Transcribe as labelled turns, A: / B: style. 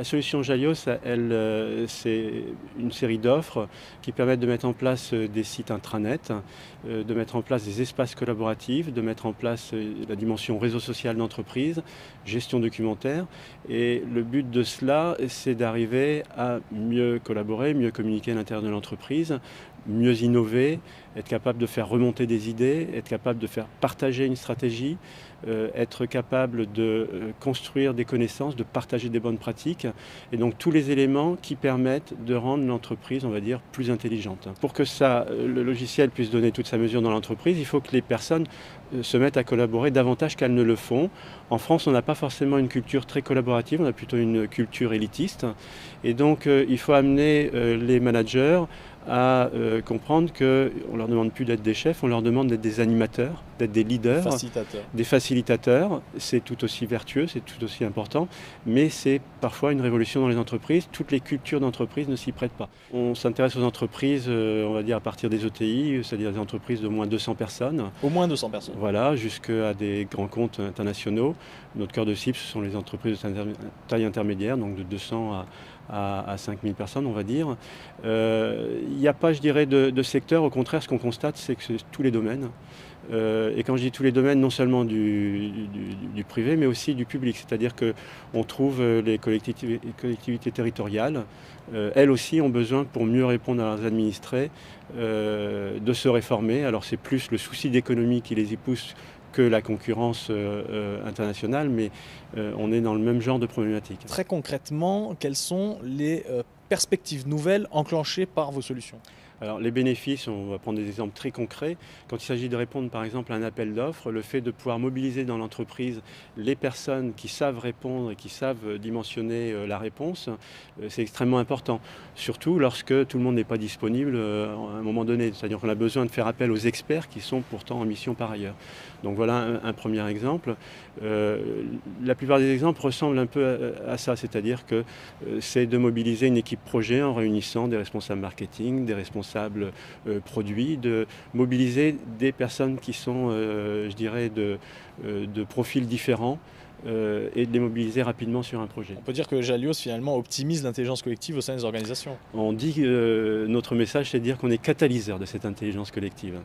A: La solution Jalios, c'est une série d'offres qui permettent de mettre en place des sites intranet, de mettre en place des espaces collaboratifs, de mettre en place la dimension réseau social d'entreprise, gestion documentaire. Et le but de cela, c'est d'arriver à mieux collaborer, mieux communiquer à l'intérieur de l'entreprise, mieux innover, être capable de faire remonter des idées, être capable de faire partager une stratégie, être capable de construire des connaissances, de partager des bonnes pratiques, et donc tous les éléments qui permettent de rendre l'entreprise, on va dire, plus intelligente. Pour que ça, le logiciel puisse donner toute sa mesure dans l'entreprise, il faut que les personnes se mettent à collaborer davantage qu'elles ne le font. En France, on n'a pas forcément une culture très collaborative, on a plutôt une culture élitiste, et donc il faut amener les managers à comprendre qu'on ne leur demande plus d'être des chefs, on leur demande d'être des animateurs, d'être des leaders, des facilitateurs. C'est tout aussi vertueux, c'est tout aussi important, mais c'est parfois une révolution dans les entreprises. Toutes les cultures d'entreprise ne s'y prêtent pas. On s'intéresse aux entreprises, on va dire à partir des ETI, c'est-à-dire des entreprises d'au moins 200 personnes.
B: Au moins 200 personnes.
A: Voilà, jusqu'à des grands comptes internationaux. Notre cœur de cible, ce sont les entreprises de taille intermédiaire, donc de 200 à 5000 personnes, on va dire. Il n'y a pas, je dirais, de secteur. Au contraire, ce qu'on constate, c'est que c'est tous les domaines. Et quand je dis tous les domaines, non seulement du privé, mais aussi du public. C'est-à-dire qu'on trouve les collectivités territoriales, elles aussi ont besoin, pour mieux répondre à leurs administrés, de se réformer. Alors c'est plus le souci d'économie qui les y pousse que la concurrence internationale, mais on est dans le même genre de problématique.
B: Très concrètement, quelles sont les perspectives nouvelles enclenchées par vos solutions ?
A: Alors les bénéfices, on va prendre des exemples très concrets. Quand il s'agit de répondre par exemple à un appel d'offres, le fait de pouvoir mobiliser dans l'entreprise les personnes qui savent répondre et qui savent dimensionner la réponse, c'est extrêmement important. Surtout lorsque tout le monde n'est pas disponible à un moment donné. C'est-à-dire qu'on a besoin de faire appel aux experts qui sont pourtant en mission par ailleurs. Donc voilà un premier exemple. La plupart des exemples ressemblent un peu à ça, c'est-à-dire que c'est de mobiliser une équipe projet en réunissant des responsables marketing, des responsables produits, de mobiliser des personnes qui sont, je dirais, de profils différents et de les mobiliser rapidement sur un projet.
B: On peut dire que Jalios finalement optimise l'intelligence collective au sein des organisations.
A: On dit, notre message, c'est de dire qu'on est catalyseur de cette intelligence collective.